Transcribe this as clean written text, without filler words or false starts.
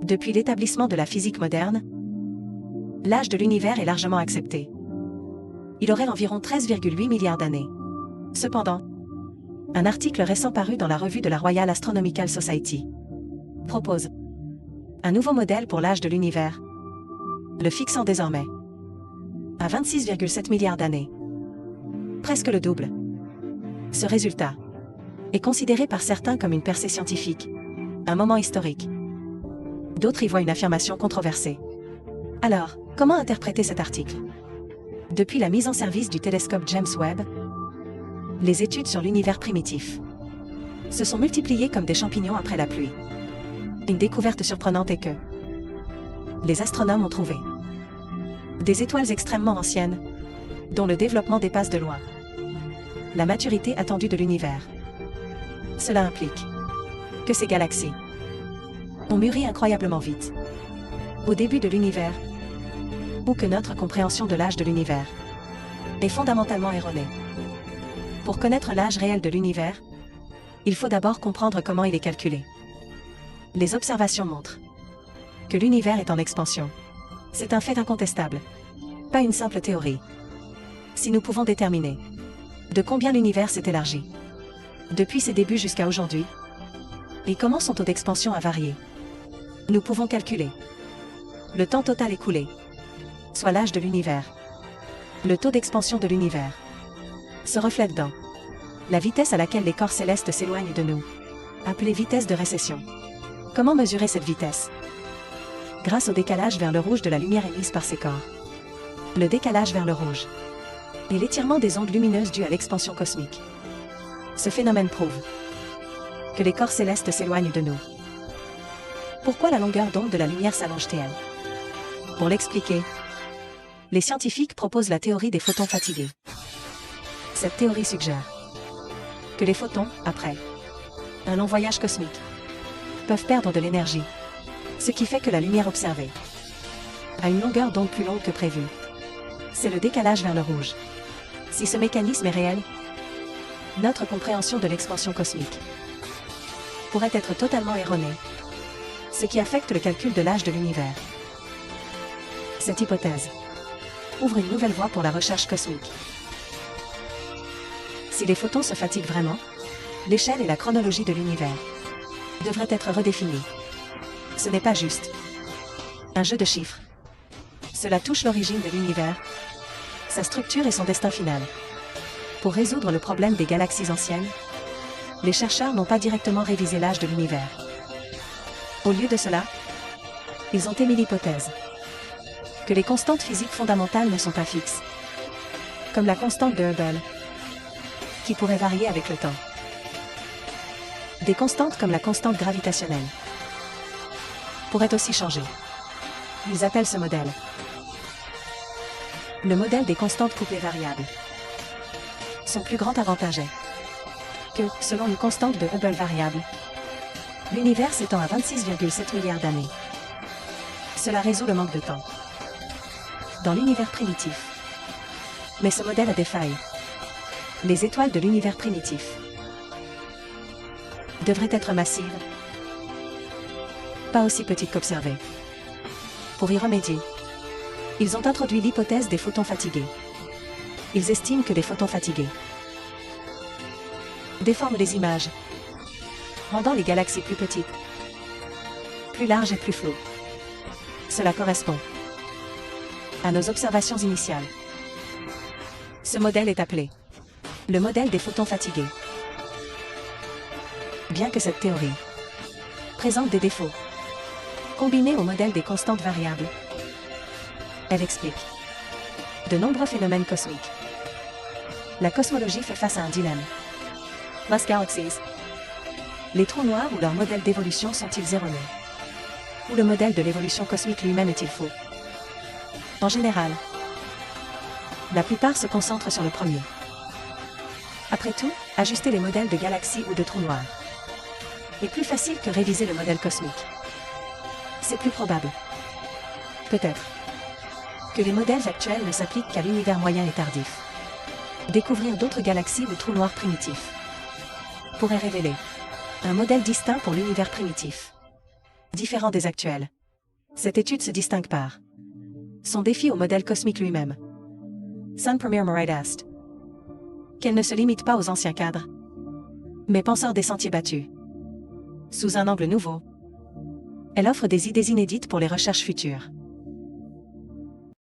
Depuis l'établissement de la physique moderne, l'âge de l'univers est largement accepté. Il aurait environ 13,8 milliards d'années. Cependant, un article récent paru dans la revue de la Royal Astronomical Society propose un nouveau modèle pour l'âge de l'univers, le fixant désormais à 26,7 milliards d'années. Presque le double. Ce résultat est considéré par certains comme une percée scientifique, un moment historique. D'autres y voient une affirmation controversée. Alors, comment interpréter cet article? Depuis la mise en service du télescope James Webb, les études sur l'univers primitif se sont multipliées comme des champignons après la pluie. Une découverte surprenante est que les astronomes ont trouvé des étoiles extrêmement anciennes, dont le développement dépasse de loin la maturité attendue de l'univers. Cela implique que ces galaxies ont mûri incroyablement vite au début de l'univers, ou que notre compréhension de l'âge de l'univers est fondamentalement erronée. Pour connaître l'âge réel de l'univers, il faut d'abord comprendre comment il est calculé. Les observations montrent que l'univers est en expansion. C'est un fait incontestable, pas une simple théorie. Si nous pouvons déterminer de combien l'univers s'est élargi depuis ses débuts jusqu'à aujourd'hui, et comment son taux d'expansion a varié, nous pouvons calculer le temps total écoulé, soit l'âge de l'univers. Le taux d'expansion de l'univers se reflète dans la vitesse à laquelle les corps célestes s'éloignent de nous, appelée vitesse de récession. Comment mesurer cette vitesse? Grâce au décalage vers le rouge de la lumière émise par ces corps. Le décalage vers le rouge et l'étirement des ondes lumineuses dues à l'expansion cosmique. Ce phénomène prouve que les corps célestes s'éloignent de nous. Pourquoi la longueur d'onde de la lumière s'allonge-t-elle? Pour l'expliquer, les scientifiques proposent la théorie des photons fatigués. Cette théorie suggère que les photons, après un long voyage cosmique, peuvent perdre de l'énergie, ce qui fait que la lumière observée a une longueur d'onde plus longue que prévu. C'est le décalage vers le rouge. Si ce mécanisme est réel, notre compréhension de l'expansion cosmique pourrait être totalement erronée, ce qui affecte le calcul de l'âge de l'univers. Cette hypothèse ouvre une nouvelle voie pour la recherche cosmique. Si les photons se fatiguent vraiment, l'échelle et la chronologie de l'univers devraient être redéfinies. Ce n'est pas juste un jeu de chiffres. Cela touche l'origine de l'univers, sa structure et son destin final. Pour résoudre le problème des galaxies anciennes, les chercheurs n'ont pas directement révisé l'âge de l'univers. Au lieu de cela, ils ont émis l'hypothèse que les constantes physiques fondamentales ne sont pas fixes, comme la constante de Hubble, qui pourrait varier avec le temps. Des constantes comme la constante gravitationnelle pourraient aussi changer. Ils appellent ce modèle le modèle des constantes couplées variables. Son plus grand avantage est que, selon une constante de Hubble variable, l'univers s'étend à 26,7 milliards d'années. Cela résout le manque de temps dans l'univers primitif. Mais ce modèle a des failles. Les étoiles de l'univers primitif devraient être massives, pas aussi petites qu'observées. Pour y remédier, ils ont introduit l'hypothèse des photons fatigués. Ils estiment que des photons fatigués déforment les images, rendant les galaxies plus petites, plus larges et plus floues. Cela correspond à nos observations initiales. Ce modèle est appelé le modèle des photons fatigués. Bien que cette théorie présente des défauts, combinée au modèle des constantes variables, elle explique de nombreux phénomènes cosmiques. La cosmologie fait face à un dilemme. Lost Galaxies. Les trous noirs ou leur modèle d'évolution sont-ils erronés? Ou le modèle de l'évolution cosmique lui-même est-il faux? En général, la plupart se concentrent sur le premier. Après tout, ajuster les modèles de galaxies ou de trous noirs est plus facile que réviser le modèle cosmique. C'est plus probable, peut-être, que les modèles actuels ne s'appliquent qu'à l'univers moyen et tardif. Découvrir d'autres galaxies ou trous noirs primitifs pourrait révéler un modèle distinct pour l'univers primitif. différent des actuels. Cette étude se distingue par son défi au modèle cosmique lui-même. Sun Premier Moride Est. Qu'elle ne se limite pas aux anciens cadres, mais penseur des sentiers battus. Sous un angle nouveau, elle offre des idées inédites pour les recherches futures.